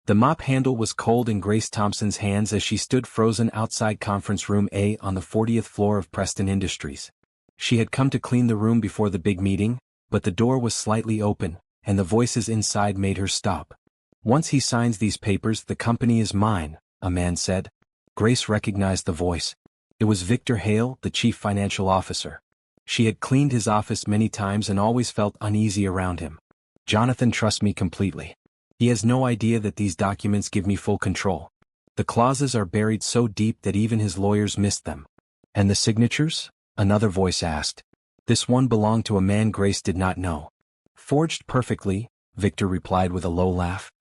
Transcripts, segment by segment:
The mop handle was cold in Grace Thompson's hands as she stood frozen outside Conference Room A on the 40th floor of Preston Industries. She had come to clean the room before the big meeting, but the door was slightly open, and the voices inside made her stop. "Once he signs these papers, the company is mine," a man said. Grace recognized the voice. It was Victor Hale, the chief financial officer. She had cleaned his office many times and always felt uneasy around him. "Jonathan trusts me completely. He has no idea that these documents give me full control. The clauses are buried so deep that even his lawyers missed them." "And the signatures?" another voice asked. This one belonged to a man Grace did not know. "Forged perfectly," Victor replied with a low laugh.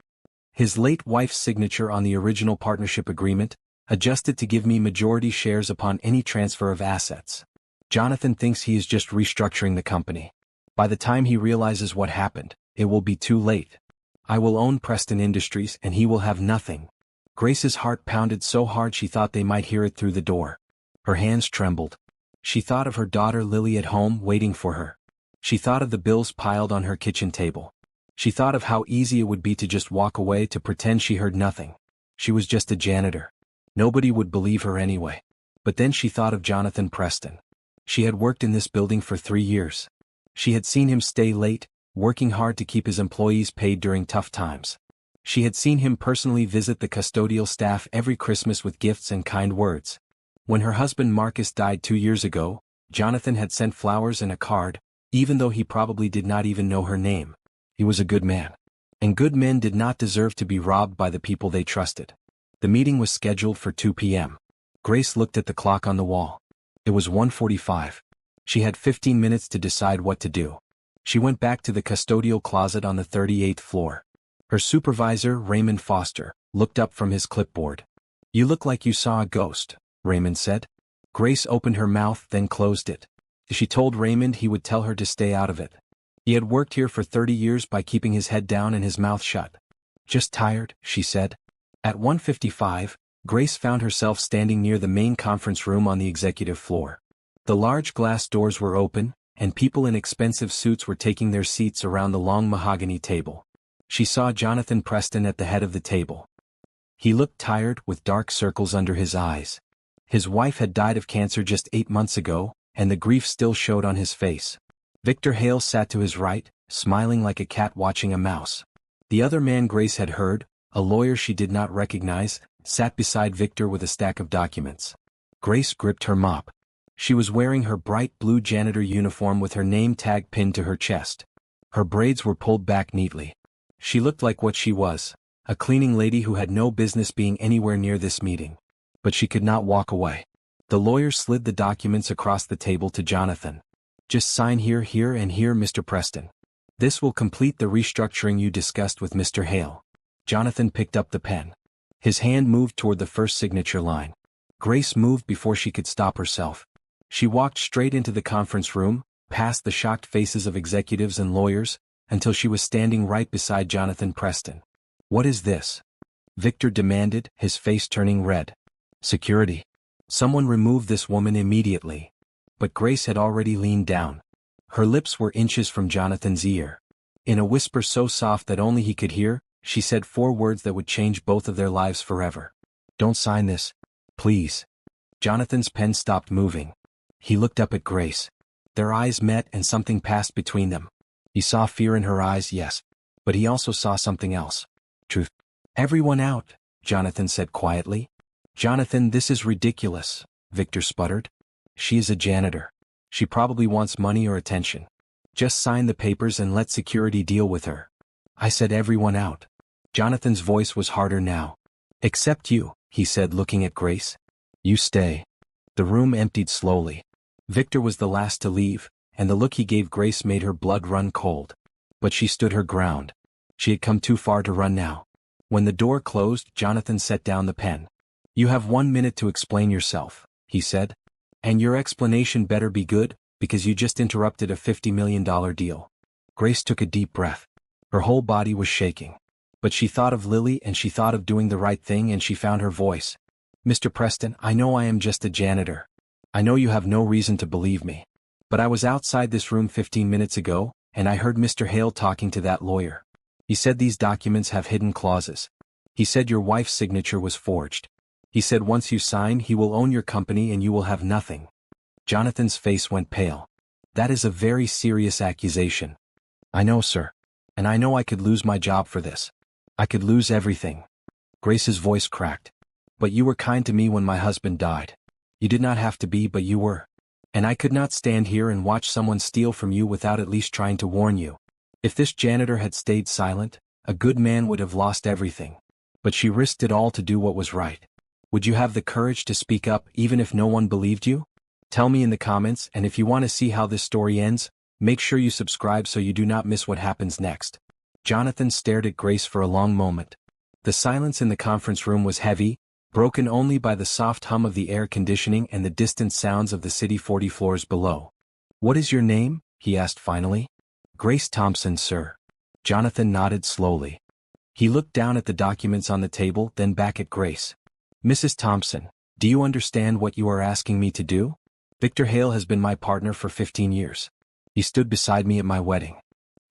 "His late wife's signature on the original partnership agreement, adjusted to give me majority shares upon any transfer of assets. Jonathan thinks he is just restructuring the company. By the time he realizes what happened, it will be too late. I will own Preston Industries and he will have nothing." Grace's heart pounded so hard she thought they might hear it through the door. Her hands trembled. She thought of her daughter Lily at home waiting for her. She thought of the bills piled on her kitchen table. She thought of how easy it would be to just walk away, to pretend she heard nothing. She was just a janitor. Nobody would believe her anyway. But then she thought of Jonathan Preston. She had worked in this building for 3 years. She had seen him stay late, working hard to keep his employees paid during tough times. She had seen him personally visit the custodial staff every Christmas with gifts and kind words. When her husband Marcus died 2 years ago, Jonathan had sent flowers and a card, even though he probably did not even know her name. He was a good man. And good men did not deserve to be robbed by the people they trusted. The meeting was scheduled for 2 p.m. Grace looked at the clock on the wall. It was 1:45. She had 15 minutes to decide what to do. She went back to the custodial closet on the 38th floor. Her supervisor, Raymond Foster, looked up from his clipboard. "You look like you saw a ghost," Raymond said. Grace opened her mouth, then closed it. She told Raymond he would tell her to stay out of it. He had worked here for 30 years by keeping his head down and his mouth shut. "Just tired," she said. At 1:55, Grace found herself standing near the main conference room on the executive floor. The large glass doors were open, and people in expensive suits were taking their seats around the long mahogany table. She saw Jonathan Preston at the head of the table. He looked tired, with dark circles under his eyes. His wife had died of cancer just 8 months ago, and the grief still showed on his face. Victor Hale sat to his right, smiling like a cat watching a mouse. The other man Grace had heard, a lawyer she did not recognize, sat beside Victor with a stack of documents. Grace gripped her mop. She was wearing her bright blue janitor uniform with her name tag pinned to her chest. Her braids were pulled back neatly. She looked like what she was, a cleaning lady who had no business being anywhere near this meeting. But she could not walk away. The lawyer slid the documents across the table to Jonathan. "Just sign here, here, and here, Mr. Preston. This will complete the restructuring you discussed with Mr. Hale." Jonathan picked up the pen. His hand moved toward the first signature line. Grace moved before she could stop herself. She walked straight into the conference room, past the shocked faces of executives and lawyers, until she was standing right beside Jonathan Preston. "What is this?" Victor demanded, his face turning red. "Security. Someone remove this woman immediately." But Grace had already leaned down. Her lips were inches from Jonathan's ear. In a whisper so soft that only he could hear, she said 4 words that would change both of their lives forever. "Don't sign this. Please." Jonathan's pen stopped moving. He looked up at Grace. Their eyes met and something passed between them. He saw fear in her eyes, yes. But he also saw something else. Truth. "Everyone out," Jonathan said quietly. "Jonathan, this is ridiculous," Victor sputtered. "She is a janitor. She probably wants money or attention. Just sign the papers and let security deal with her." "I said everyone out." Jonathan's voice was harder now. "Except you," he said, looking at Grace. "You stay." The room emptied slowly. Victor was the last to leave, and the look he gave Grace made her blood run cold. But she stood her ground. She had come too far to run now. When the door closed, Jonathan set down the pen. "You have 1 minute to explain yourself," he said. "And your explanation better be good, because you just interrupted a $50 million deal." Grace took a deep breath. Her whole body was shaking. But she thought of Lily and she thought of doing the right thing, and she found her voice. "Mr. Preston, I know I am just a janitor. I know you have no reason to believe me. But I was outside this room 15 minutes ago, and I heard Mr. Hale talking to that lawyer. He said these documents have hidden clauses. He said your wife's signature was forged. He said once you sign he will own your company and you will have nothing. Jonathan's face went pale. That is a very serious accusation. I know, sir. And I know I could lose my job for this. I could lose everything. Grace's voice cracked. But you were kind to me when my husband died. You did not have to be, but you were. And I could not stand here and watch someone steal from you without at least trying to warn you. If this janitor had stayed silent, a good man would have lost everything. But she risked it all to do what was right. Would you have the courage to speak up even if no one believed you? Tell me in the comments, and if you want to see how this story ends, make sure you subscribe so you do not miss what happens next. Jonathan stared at Grace for a long moment. The silence in the conference room was heavy, broken only by the soft hum of the air conditioning and the distant sounds of the city 40 floors below. What is your name? He asked finally. Grace Thompson, sir. Jonathan nodded slowly. He looked down at the documents on the table, then back at Grace. Mrs. Thompson, do you understand what you are asking me to do? Victor Hale has been my partner for 15 years. He stood beside me at my wedding.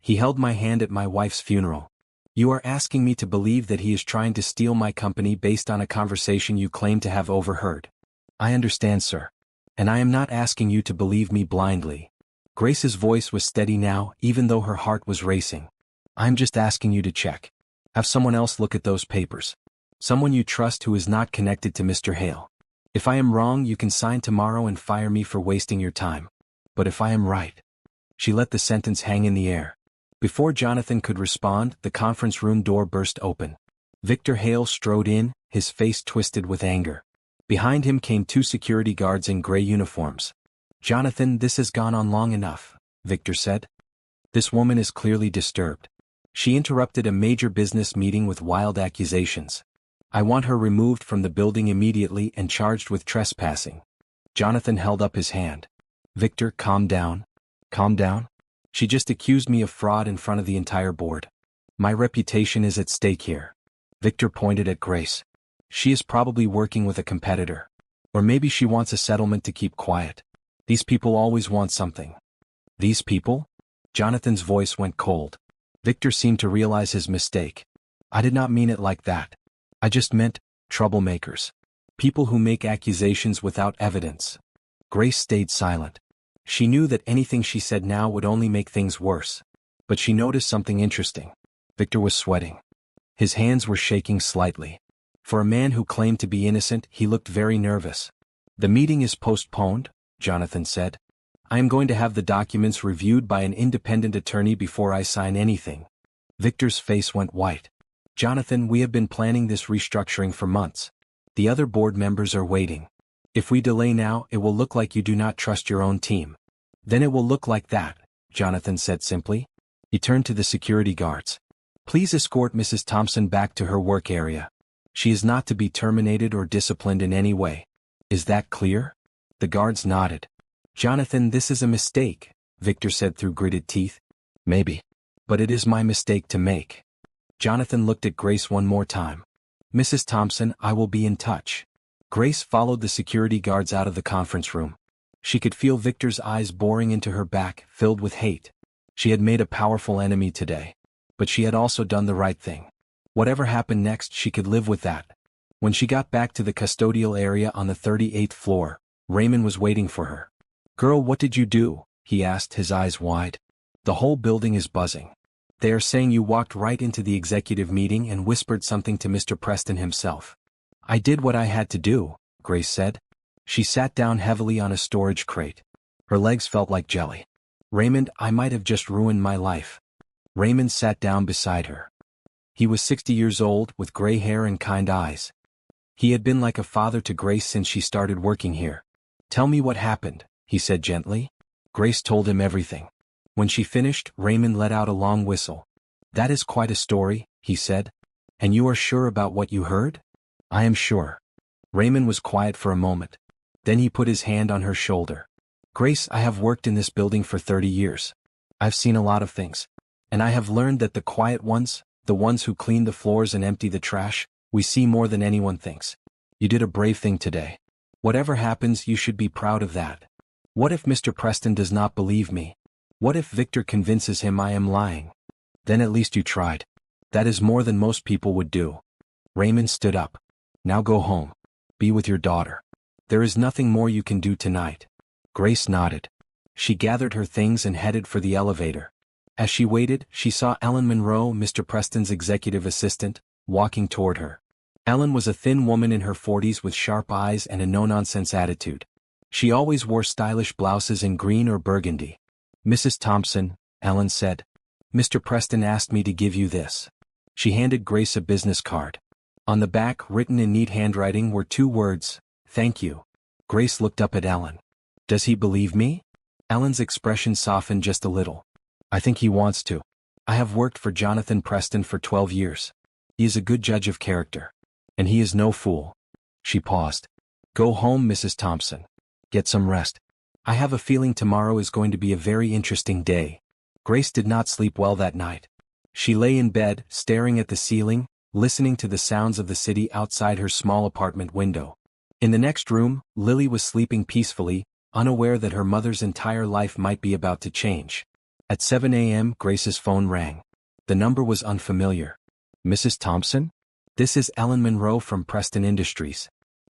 He held my hand at my wife's funeral. You are asking me to believe that he is trying to steal my company based on a conversation you claim to have overheard. I understand, sir. And I am not asking you to believe me blindly. Grace's voice was steady now, even though her heart was racing. I'm just asking you to check. Have someone else look at those papers. Someone you trust who is not connected to Mr. Hale. If I am wrong, you can sign tomorrow and fire me for wasting your time. But if I am right. She let the sentence hang in the air. Before Jonathan could respond, the conference room door burst open. Victor Hale strode in, his face twisted with anger. Behind him came 2 security guards in gray uniforms. Jonathan, this has gone on long enough, Victor said. This woman is clearly disturbed. She interrupted a major business meeting with wild accusations. I want her removed from the building immediately and charged with trespassing. Jonathan held up his hand. Victor, calm down. Calm down? She just accused me of fraud in front of the entire board. My reputation is at stake here. Victor pointed at Grace. She is probably working with a competitor. Or maybe she wants a settlement to keep quiet. These people always want something. These people? Jonathan's voice went cold. Victor seemed to realize his mistake. I did not mean it like that. I just meant troublemakers. People who make accusations without evidence. Grace stayed silent. She knew that anything she said now would only make things worse. But she noticed something interesting. Victor was sweating. His hands were shaking slightly. For a man who claimed to be innocent, he looked very nervous. The meeting is postponed, Jonathan said. I am going to have the documents reviewed by an independent attorney before I sign anything. Victor's face went white. Jonathan, we have been planning this restructuring for months. The other board members are waiting. If we delay now, it will look like you do not trust your own team. Then it will look like that, Jonathan said simply. He turned to the security guards. Please escort Mrs. Thompson back to her work area. She is not to be terminated or disciplined in any way. Is that clear? The guards nodded. Jonathan, this is a mistake, Victor said through gritted teeth. Maybe. But it is my mistake to make. Jonathan looked at Grace one more time. Mrs. Thompson, I will be in touch. Grace followed the security guards out of the conference room. She could feel Victor's eyes boring into her back, filled with hate. She had made a powerful enemy today. But she had also done the right thing. Whatever happened next, she could live with that. When she got back to the custodial area on the 38th floor, Raymond was waiting for her. Girl, what did you do? He asked, his eyes wide. The whole building is buzzing. They are saying you walked right into the executive meeting and whispered something to Mr. Preston himself. I did what I had to do, Grace said. She sat down heavily on a storage crate. Her legs felt like jelly. Raymond, I might have just ruined my life. Raymond sat down beside her. He was 60 years old, with gray hair and kind eyes. He had been like a father to Grace since she started working here. Tell me what happened, he said gently. Grace told him everything. When she finished, Raymond let out a long whistle. That is quite a story, he said. And you are sure about what you heard? I am sure. Raymond was quiet for a moment. Then he put his hand on her shoulder. Grace, I have worked in this building for 30 years. I've seen a lot of things. And I have learned that the quiet ones, the ones who clean the floors and empty the trash, we see more than anyone thinks. You did a brave thing today. Whatever happens, you should be proud of that. What if Mr. Preston does not believe me? What if Victor convinces him I am lying? Then at least you tried. That is more than most people would do. Raymond stood up. Now go home. Be with your daughter. There is nothing more you can do tonight. Grace nodded. She gathered her things and headed for the elevator. As she waited, she saw Ellen Monroe, Mr. Preston's executive assistant, walking toward her. Ellen was a thin woman in her 40s with sharp eyes and a no-nonsense attitude. She always wore stylish blouses in green or burgundy. "Mrs. Thompson," Ellen said. "Mr. Preston asked me to give you this." She handed Grace a business card. On the back, written in neat handwriting, were 2 words, "Thank you." Grace looked up at Ellen. "Does he believe me?" Ellen's expression softened just a little. "I think he wants to. I have worked for Jonathan Preston for 12 years. He is a good judge of character. And he is no fool." She paused. "Go home, Mrs. Thompson. Get some rest. I have a feeling tomorrow is going to be a very interesting day." Grace did not sleep well that night. She lay in bed, staring at the ceiling, listening to the sounds of the city outside her small apartment window. In the next room, Lily was sleeping peacefully, unaware that her mother's entire life might be about to change. At 7 a.m., Grace's phone rang. The number was unfamiliar. "Mrs. Thompson? This is Ellen Monroe from Preston Industries.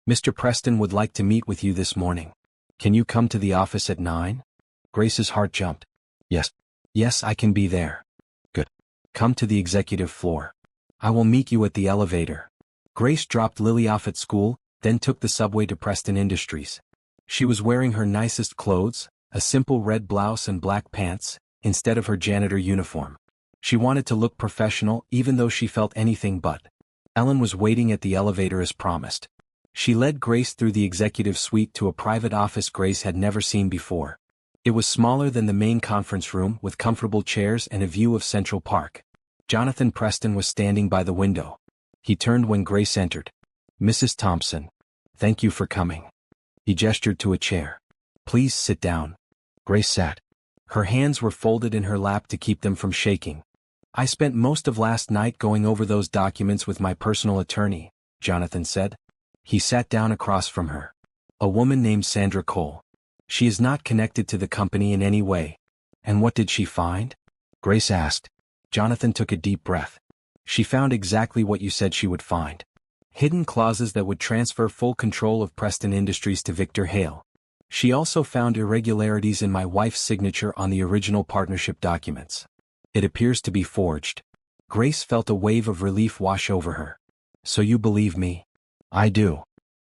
Mr. Preston would like to meet with you this morning. Can you come to the office at 9? Grace's heart jumped. "Yes. Yes, I can be there." "Good. Come to the executive floor. I will meet you at the elevator." Grace dropped Lily off at school, then took the subway to Preston Industries. She was wearing her nicest clothes, a simple red blouse and black pants, instead of her janitor uniform. She wanted to look professional even though she felt anything but. Ellen was waiting at the elevator as promised. She led Grace through the executive suite to a private office Grace had never seen before. It was smaller than the main conference room, with comfortable chairs and a view of Central Park. Jonathan Preston was standing by the window. He turned when Grace entered. "Mrs. Thompson, thank you for coming." He gestured to a chair. "Please sit down." Grace sat. Her hands were folded in her lap to keep them from shaking. "I spent most of last night going over those documents with my personal attorney," Jonathan said. He sat down across from her. "A woman named Sandra Cole. She is not connected to the company in any way." "And what did she find?" Grace asked. Jonathan took a deep breath. "She found exactly what you said she would find. Hidden clauses that would transfer full control of Preston Industries to Victor Hale. She also found irregularities in my wife's signature on the original partnership documents. It appears to be forged." Grace felt a wave of relief wash over her. "So you believe me?" "I do."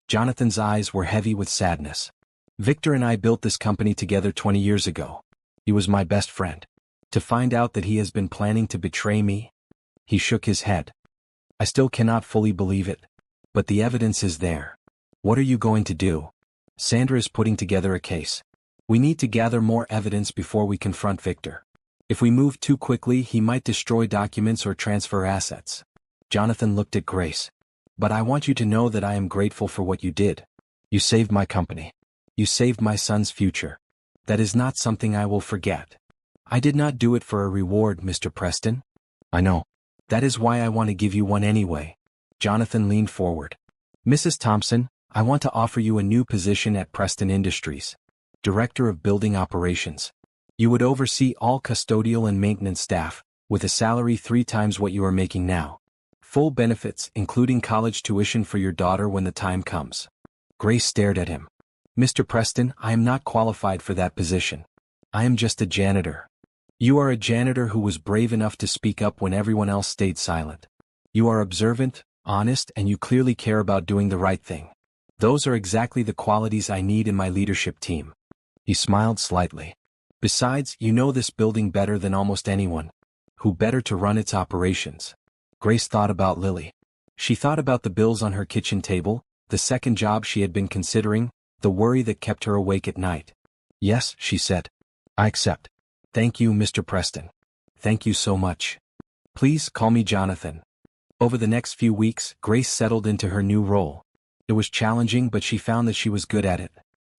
Jonathan's eyes were heavy with sadness. "Victor and I built this company together 20 years ago. He was my best friend. To find out that he has been planning to betray me?" He shook his head. "I still cannot fully believe it. But the evidence is there. What are you going to do?" "Sandra is putting together a case. We need to gather more evidence before we confront Victor. If we move too quickly, he might destroy documents or transfer assets." Jonathan looked at Grace. "But I want you to know that I am grateful for what you did. You saved my company. You saved my son's future. That is not something I will forget. I did not do it for a reward, Mr. Preston." "I know. That is why I want to give you one anyway." Jonathan leaned forward. "Mrs. Thompson, I want to offer you a new position at Preston Industries. Director of Building Operations. You would oversee all custodial and maintenance staff, with a salary 3 times what you are making now. Full benefits, including college tuition for your daughter when the time comes." Grace stared at him. "Mr. Preston, I am not qualified for that position. I am just a janitor." "You are a janitor who was brave enough to speak up when everyone else stayed silent. You are observant, honest, and you clearly care about doing the right thing. Those are exactly the qualities I need in my leadership team." He smiled slightly. "Besides, you know this building better than almost anyone. Who better to run its operations?" Grace thought about Lily. She thought about the bills on her kitchen table, the second job she had been considering, the worry that kept her awake at night. "Yes," she said. "I accept. Thank you, Mr. Preston. Thank you so much. Please call me Jonathan." Over the next few weeks, Grace settled into her new role. It was challenging, but she found that she was good at it.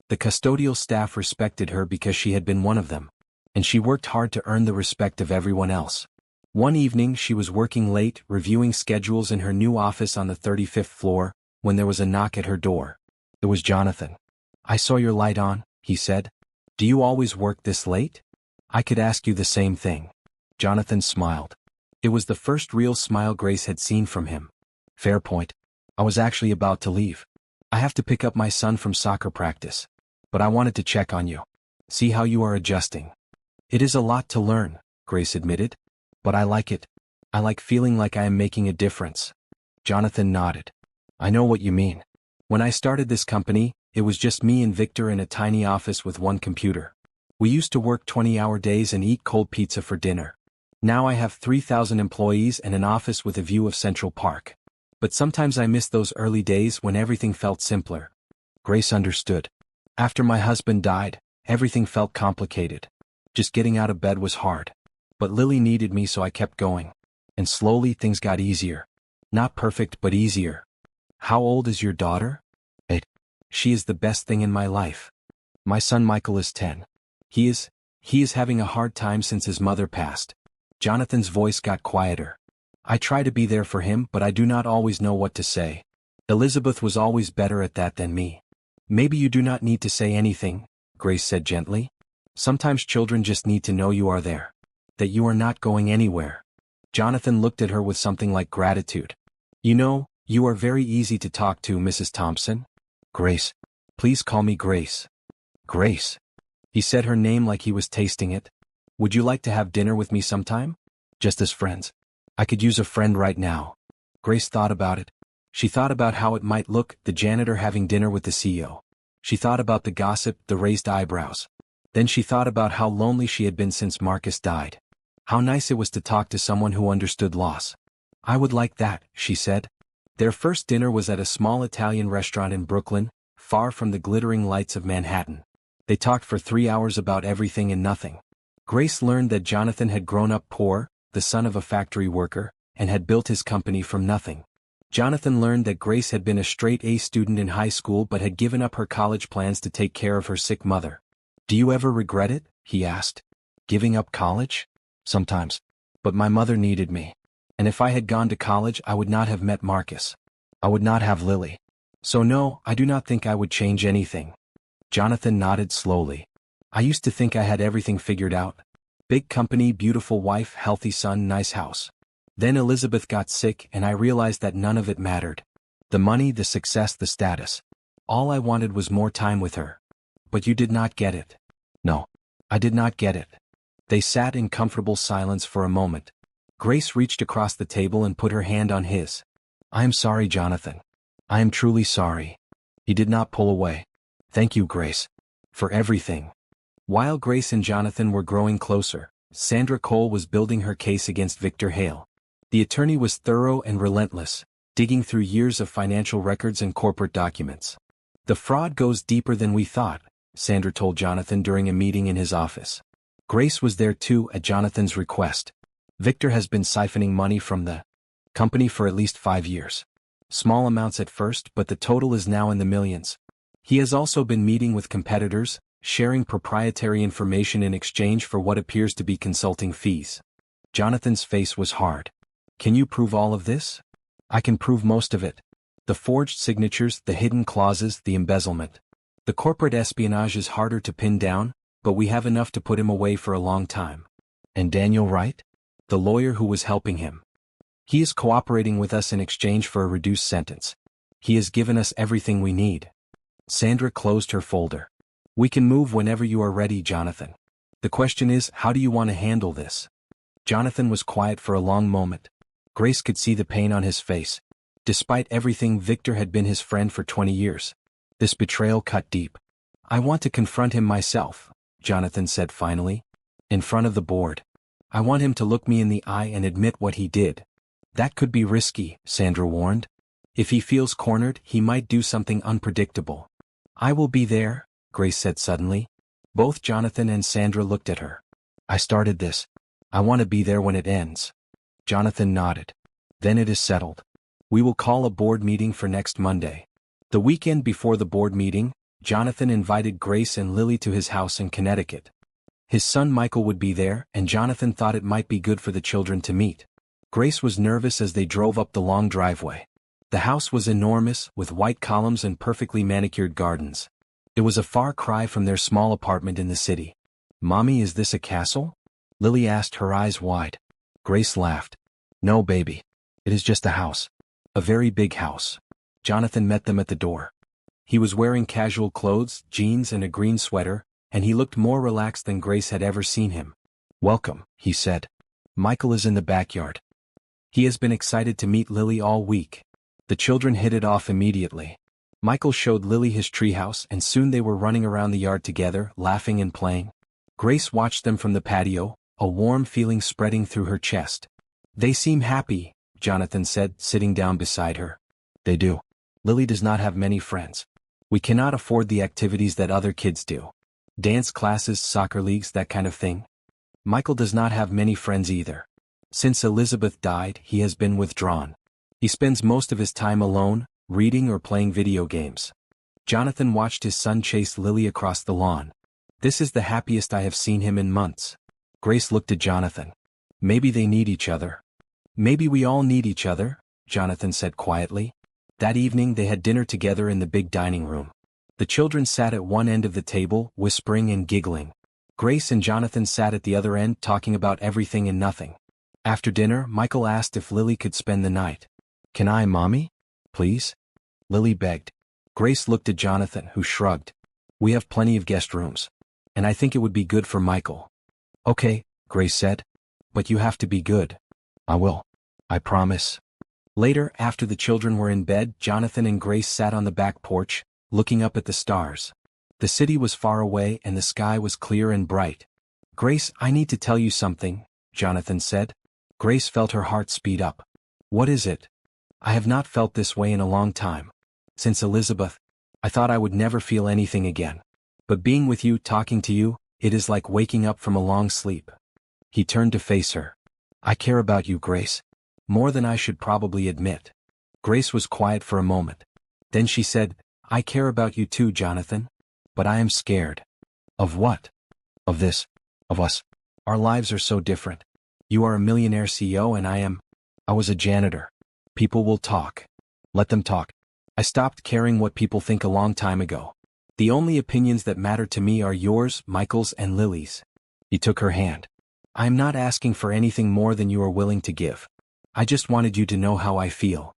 The custodial staff respected her because she had been one of them, and she worked hard to earn the respect of everyone else. One evening she was working late, reviewing schedules in her new office on the 35th floor, when there was a knock at her door. It was Jonathan. "I saw your light on," he said. "Do you always work this late?" "I could ask you the same thing." Jonathan smiled. It was the first real smile Grace had seen from him. Fair point. I was actually about to leave. I have to pick up my son from soccer practice. But I wanted to check on you. See how you are adjusting. It is a lot to learn, Grace admitted. But I like it. I like feeling like I am making a difference. Jonathan nodded. I know what you mean. When I started this company, it was just me and Victor in a tiny office with one computer. We used to work 20-hour days and eat cold pizza for dinner. Now I have 3,000 employees and an office with a view of Central Park. But sometimes I miss those early days when everything felt simpler. Grace understood. After my husband died, everything felt complicated. Just getting out of bed was hard. But Lily needed me, so I kept going. And slowly things got easier. Not perfect, but easier. How old is your daughter? 8. She is the best thing in my life. My son Michael is 10. He is having a hard time since his mother passed. Jonathan's voice got quieter. I try to be there for him, but I do not always know what to say. Elizabeth was always better at that than me. Maybe you do not need to say anything, Grace said gently. Sometimes children just need to know you are there. That you are not going anywhere. Jonathan looked at her with something like gratitude. You know, you are very easy to talk to, Mrs. Thompson. Grace. Please call me Grace. Grace. He said her name like he was tasting it. Would you like to have dinner with me sometime? Just as friends. I could use a friend right now. Grace thought about it. She thought about how it might look, the janitor having dinner with the CEO. She thought about the gossip, the raised eyebrows. Then she thought about how lonely she had been since Marcus died. How nice it was to talk to someone who understood loss. I would like that, she said. Their first dinner was at a small Italian restaurant in Brooklyn, far from the glittering lights of Manhattan. They talked for 3 hours about everything and nothing. Grace learned that Jonathan had grown up poor, the son of a factory worker, and had built his company from nothing. Jonathan learned that Grace had been a straight-A student in high school but had given up her college plans to take care of her sick mother. Do you ever regret it? He asked. Giving up college? Sometimes. But my mother needed me. And if I had gone to college, I would not have met Marcus. I would not have Lily. So no, I do not think I would change anything. Jonathan nodded slowly. I used to think I had everything figured out. Big company, beautiful wife, healthy son, nice house. Then Elizabeth got sick and I realized that none of it mattered. The money, the success, the status. All I wanted was more time with her. But you did not get it. No, I did not get it. They sat in comfortable silence for a moment. Grace reached across the table and put her hand on his. I am sorry, Jonathan. I am truly sorry. He did not pull away. Thank you, Grace. For everything. While Grace and Jonathan were growing closer, Sandra Cole was building her case against Victor Hale. The attorney was thorough and relentless, digging through years of financial records and corporate documents. The fraud goes deeper than we thought, Sandra told Jonathan during a meeting in his office. Grace was there too at Jonathan's request. Victor has been siphoning money from the company for at least 5 years. Small amounts at first, but the total is now in the millions. He has also been meeting with competitors, sharing proprietary information in exchange for what appears to be consulting fees. Jonathan's face was hard. Can you prove all of this? I can prove most of it. The forged signatures, the hidden clauses, the embezzlement. The corporate espionage is harder to pin down, but we have enough to put him away for a long time. And Daniel Wright? The lawyer who was helping him. He is cooperating with us in exchange for a reduced sentence. He has given us everything we need. Sandra closed her folder. We can move whenever you are ready, Jonathan. The question is, how do you want to handle this? Jonathan was quiet for a long moment. Grace could see the pain on his face. Despite everything, Victor had been his friend for 20 years. This betrayal cut deep. I want to confront him myself, Jonathan said finally. In front of the board. I want him to look me in the eye and admit what he did. That could be risky, Sandra warned. If he feels cornered, he might do something unpredictable. I will be there, Grace said suddenly. Both Jonathan and Sandra looked at her. I started this. I want to be there when it ends. Jonathan nodded. Then it is settled. We will call a board meeting for next Monday. The weekend before the board meeting, Jonathan invited Grace and Lily to his house in Connecticut. His son Michael would be there, and Jonathan thought it might be good for the children to meet. Grace was nervous as they drove up the long driveway. The house was enormous, with white columns and perfectly manicured gardens. It was a far cry from their small apartment in the city. Mommy, is this a castle? Lily asked, her eyes wide. Grace laughed. No, baby. It is just a house. A very big house. Jonathan met them at the door. He was wearing casual clothes, jeans and a green sweater, and he looked more relaxed than Grace had ever seen him. "Welcome," he said. "Michael is in the backyard. He has been excited to meet Lily all week." The children hit it off immediately. Michael showed Lily his treehouse and soon they were running around the yard together, laughing and playing. Grace watched them from the patio, a warm feeling spreading through her chest. "They seem happy," Jonathan said, sitting down beside her. "They do. Lily does not have many friends. We cannot afford the activities that other kids do. Dance classes, soccer leagues, that kind of thing. Michael does not have many friends either. Since Elizabeth died, he has been withdrawn. He spends most of his time alone, reading or playing video games." Jonathan watched his son chase Lily across the lawn. "This is the happiest I have seen him in months." Grace looked at Jonathan. "Maybe they need each other." "Maybe we all need each other," Jonathan said quietly. That evening they had dinner together in the big dining room. The children sat at one end of the table, whispering and giggling. Grace and Jonathan sat at the other end talking about everything and nothing. After dinner, Michael asked if Lily could spend the night. "Can I, Mommy? Please?" Lily begged. Grace looked at Jonathan, who shrugged. "We have plenty of guest rooms. And I think it would be good for Michael." "Okay," Grace said. "But you have to be good." "I will. I promise." Later, after the children were in bed, Jonathan and Grace sat on the back porch, looking up at the stars. The city was far away and the sky was clear and bright. "Grace, I need to tell you something," Jonathan said. Grace felt her heart speed up. "What is it?" "I have not felt this way in a long time. Since Elizabeth, I thought I would never feel anything again. But being with you, talking to you, it is like waking up from a long sleep." He turned to face her. "I care about you, Grace. More than I should probably admit." Grace was quiet for a moment. Then she said, "I care about you too, Jonathan. But I am scared." "Of what?" "Of this. Of us. Our lives are so different. You are a millionaire CEO and I was a janitor. People will talk. Let them talk. I stopped caring what people think a long time ago. The only opinions that matter to me are yours, Michael's and Lily's." He took her hand. "I am not asking for anything more than you are willing to give. I just wanted you to know how I feel."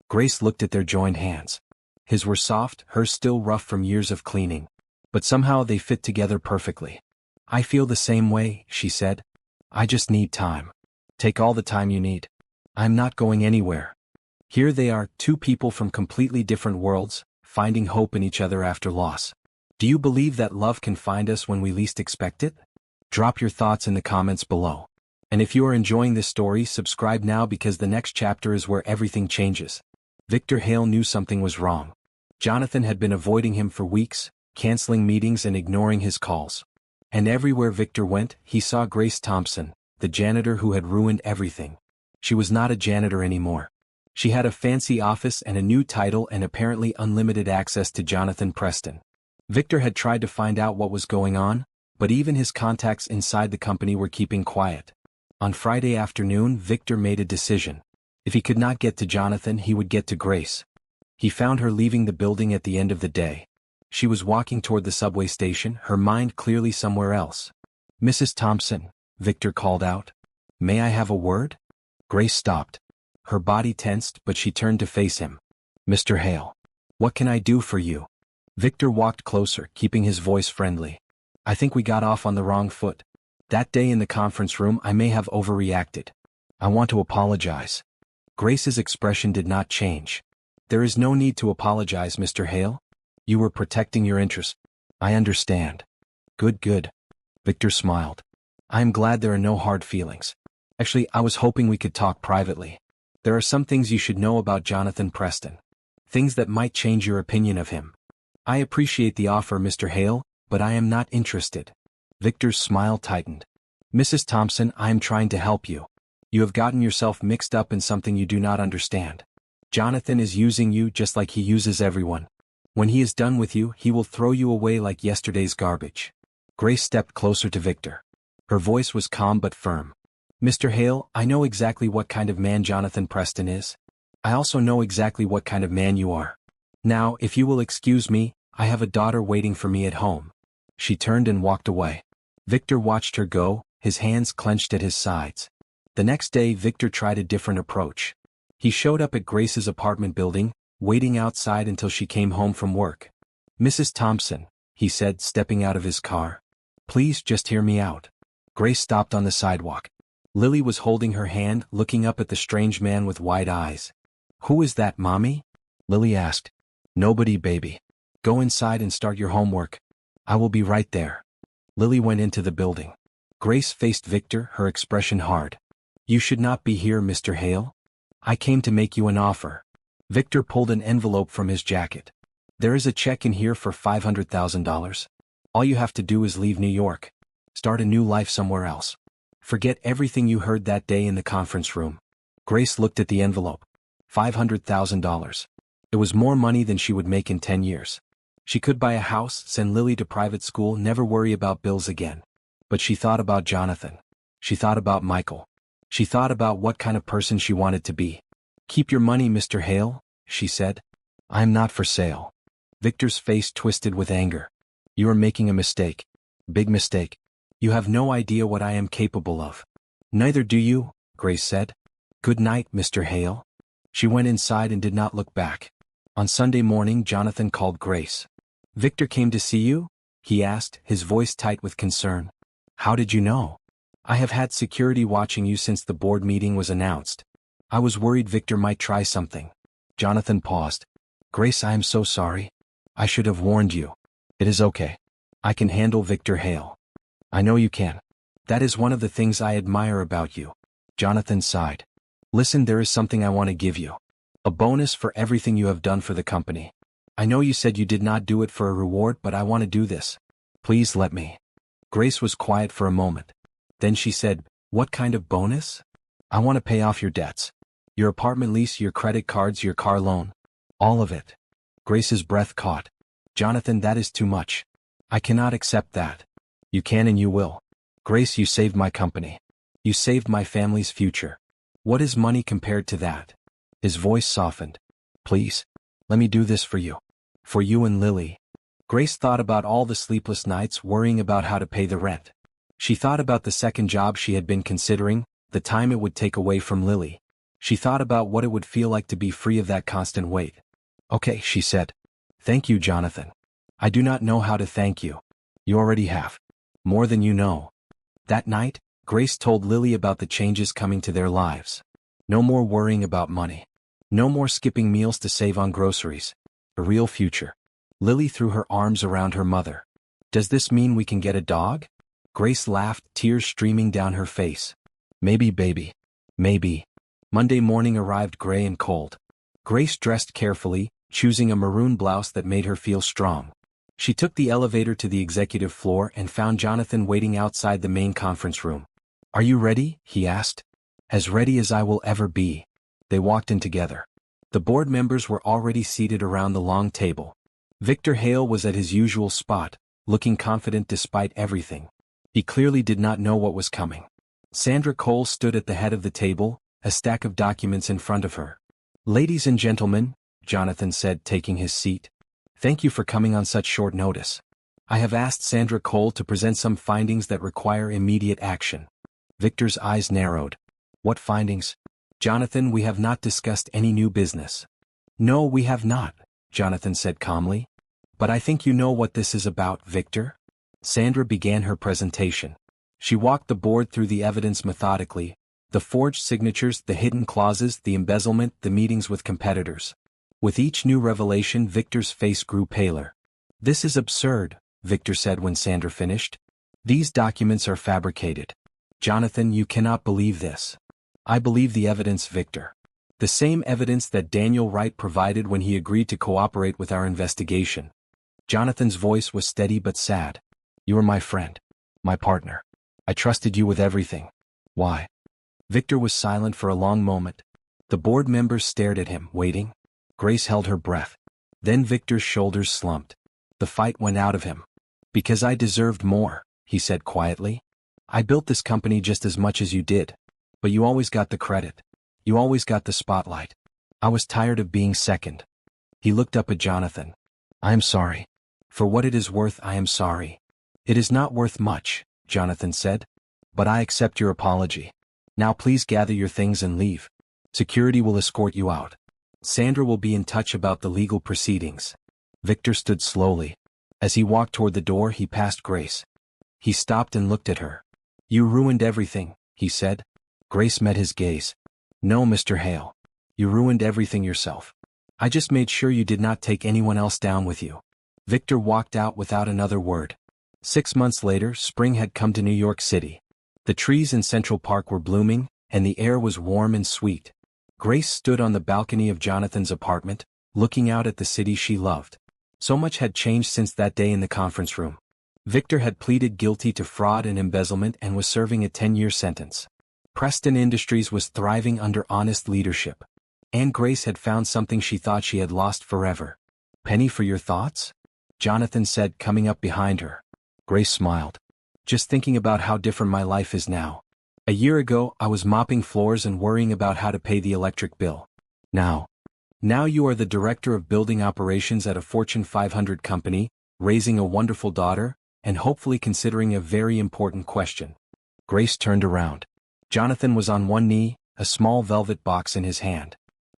Grace looked at their joined hands. His were soft, hers still rough from years of cleaning. But somehow they fit together perfectly. "I feel the same way," she said. "I just need time. Take all the time you need. I'm not going anywhere." Here they are, two people from completely different worlds, finding hope in each other after loss. Do you believe that love can find us when we least expect it? Drop your thoughts in the comments below. And if you are enjoying this story, subscribe now because the next chapter is where everything changes. Victor Hale knew something was wrong. Jonathan had been avoiding him for weeks, canceling meetings and ignoring his calls. And everywhere Victor went, he saw Grace Thompson, the janitor who had ruined everything. She was not a janitor anymore. She had a fancy office and a new title and apparently unlimited access to Jonathan Preston. Victor had tried to find out what was going on, but even his contacts inside the company were keeping quiet. On Friday afternoon, Victor made a decision. If he could not get to Jonathan, he would get to Grace. He found her leaving the building at the end of the day. She was walking toward the subway station, her mind clearly somewhere else. "Mrs. Thompson," Victor called out. "May I have a word?" Grace stopped. Her body tensed, but she turned to face him. "Mr. Hale. What can I do for you?" Victor walked closer, keeping his voice friendly. "I think we got off on the wrong foot. That day in the conference room I may have overreacted. I want to apologize." Grace's expression did not change. "There is no need to apologize, Mr. Hale. You were protecting your interests. I understand." Good. Victor smiled. "I am glad there are no hard feelings. Actually, I was hoping we could talk privately. There are some things you should know about Jonathan Preston. Things that might change your opinion of him. I appreciate the offer, Mr. Hale, but I am not interested." Victor's smile tightened. "Mrs. Thompson, I am trying to help you. You have gotten yourself mixed up in something you do not understand. Jonathan is using you just like he uses everyone. When he is done with you, he will throw you away like yesterday's garbage." Grace stepped closer to Victor. Her voice was calm but firm. "Mr. Hale, I know exactly what kind of man Jonathan Preston is. I also know exactly what kind of man you are. Now, if you will excuse me, I have a daughter waiting for me at home." She turned and walked away. Victor watched her go, his hands clenched at his sides. The next day Victor tried a different approach. He showed up at Grace's apartment building, waiting outside until she came home from work. "Mrs. Thompson," he said, stepping out of his car. "Please just hear me out." Grace stopped on the sidewalk. Lily was holding her hand, looking up at the strange man with wide eyes. "Who is that, Mommy?" Lily asked. "Nobody, baby. Go inside and start your homework. I will be right there." Lily went into the building. Grace faced Victor, her expression hard. "You should not be here, Mr. Hale. I came to make you an offer." Victor pulled an envelope from his jacket. "There is a check in here for $500,000. All you have to do is leave New York. Start a new life somewhere else. Forget everything you heard that day in the conference room." Grace looked at the envelope. $500,000. It was more money than she would make in 10 years. She could buy a house, send Lily to private school, never worry about bills again. But she thought about Jonathan. She thought about Michael. She thought about what kind of person she wanted to be. "Keep your money, Mr. Hale," she said. "I am not for sale." Victor's face twisted with anger. "You are making a mistake. Big mistake. You have no idea what I am capable of." "Neither do you," Grace said. "Good night, Mr. Hale." She went inside and did not look back. On Sunday morning, Jonathan called Grace. "Victor came to see you?" he asked, his voice tight with concern. "How did you know?" "I have had security watching you since the board meeting was announced. I was worried Victor might try something." Jonathan paused. "Grace, I am so sorry. I should have warned you." "It is okay. I can handle Victor Hale." "I know you can. That is one of the things I admire about you." Jonathan sighed. "Listen, there is something I want to give you. A bonus for everything you have done for the company. I know you said you did not do it for a reward, but I want to do this. Please let me." Grace was quiet for a moment. Then she said, "What kind of bonus?" "I want to pay off your debts. Your apartment lease, your credit cards, your car loan. All of it." Grace's breath caught. "Jonathan, that is too much. I cannot accept that." "You can and you will. Grace, you saved my company. You saved my family's future. What is money compared to that?" His voice softened. "Please, let me do this for you. For you and Lily." Grace thought about all the sleepless nights worrying about how to pay the rent. She thought about the second job she had been considering, the time it would take away from Lily. She thought about what it would feel like to be free of that constant weight. "Okay," she said. "Thank you, Jonathan. I do not know how to thank you. You already have. More than you know." That night, Grace told Lily about the changes coming to their lives. No more worrying about money. No more skipping meals to save on groceries. A real future. Lily threw her arms around her mother. "Does this mean we can get a dog?" Grace laughed, tears streaming down her face. "Maybe, baby. Maybe." Monday morning arrived gray and cold. Grace dressed carefully, choosing a maroon blouse that made her feel strong. She took the elevator to the executive floor and found Jonathan waiting outside the main conference room. "Are you ready?" he asked. "As ready as I will ever be." They walked in together. The board members were already seated around the long table. Victor Hale was at his usual spot, looking confident despite everything. He clearly did not know what was coming. Sandra Cole stood at the head of the table, a stack of documents in front of her. "Ladies and gentlemen," Jonathan said, taking his seat. "Thank you for coming on such short notice. I have asked Sandra Cole to present some findings that require immediate action." Victor's eyes narrowed. "What findings?" "Jonathan, we have not discussed any new business." "No, we have not," Jonathan said calmly. "But I think you know what this is about, Victor." Sandra began her presentation. She walked the board through the evidence methodically, the forged signatures, the hidden clauses, the embezzlement, the meetings with competitors. With each new revelation, Victor's face grew paler. "This is absurd," Victor said when Sandra finished. "These documents are fabricated. Jonathan, you cannot believe this." "I believe the evidence, Victor. The same evidence that Daniel Wright provided when he agreed to cooperate with our investigation." Jonathan's voice was steady but sad. "You are my friend. My partner. I trusted you with everything. Why?" Victor was silent for a long moment. The board members stared at him, waiting. Grace held her breath. Then Victor's shoulders slumped. The fight went out of him. "Because I deserved more," he said quietly. "I built this company just as much as you did. But you always got the credit. You always got the spotlight. I was tired of being second." He looked up at Jonathan. "I am sorry. For what it is worth, I am sorry." "It is not worth much," Jonathan said. "But I accept your apology. Now please gather your things and leave." Security will escort you out. Sandra will be in touch about the legal proceedings. Victor stood slowly. As he walked toward the door, he passed Grace. He stopped and looked at her. You ruined everything, he said. Grace met his gaze. No, Mr. Hale. You ruined everything yourself. I just made sure you did not take anyone else down with you. Victor walked out without another word. 6 months later, spring had come to New York City. The trees in Central Park were blooming, and the air was warm and sweet. Grace stood on the balcony of Jonathan's apartment, looking out at the city she loved. So much had changed since that day in the conference room. Victor had pleaded guilty to fraud and embezzlement and was serving a 10-year sentence. Preston Industries was thriving under honest leadership. And Grace had found something she thought she had lost forever. Penny, for your thoughts? Jonathan said, coming up behind her. Grace smiled. Just thinking about how different my life is now. A year ago, I was mopping floors and worrying about how to pay the electric bill. Now you are the director of building operations at a Fortune 500 company, raising a wonderful daughter, and hopefully considering a very important question. Grace turned around. Jonathan was on one knee, a small velvet box in his hand.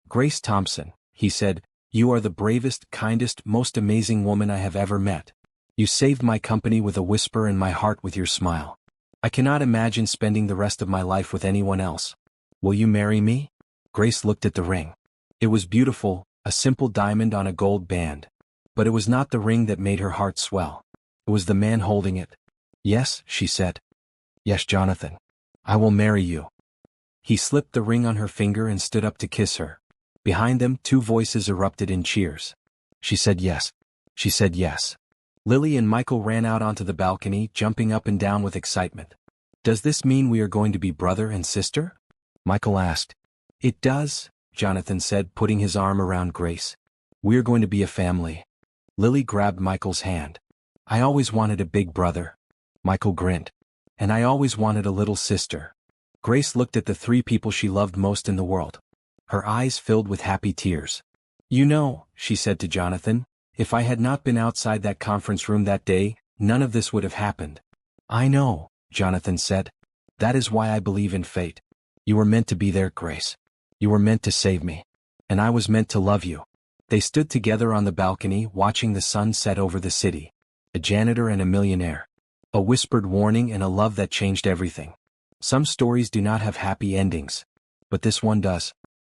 Grace Thompson, he said, you are the bravest, kindest, most amazing woman I have ever met. You saved my company with a whisper and my heart with your smile. I cannot imagine spending the rest of my life with anyone else. Will you marry me? Grace looked at the ring. It was beautiful, a simple diamond on a gold band. But it was not the ring that made her heart swell. It was the man holding it. Yes, she said. Yes, Jonathan. I will marry you. He slipped the ring on her finger and stood up to kiss her. Behind them, 2 voices erupted in cheers. She said yes. She said yes. Lily and Michael ran out onto the balcony, jumping up and down with excitement. Does this mean we are going to be brother and sister? Michael asked. It does, Jonathan said, putting his arm around Grace. We're going to be a family. Lily grabbed Michael's hand. I always wanted a big brother. Michael grinned. And I always wanted a little sister. Grace looked at the 3 people she loved most in the world. Her eyes filled with happy tears. You know, she said to Jonathan, if I had not been outside that conference room that day, none of this would have happened. I know, Jonathan said. That is why I believe in fate. You were meant to be there, Grace. You were meant to save me. And I was meant to love you. They stood together on the balcony, watching the sun set over the city. A janitor and a millionaire. A whispered warning and a love that changed everything. Some stories do not have happy endings. But this one does.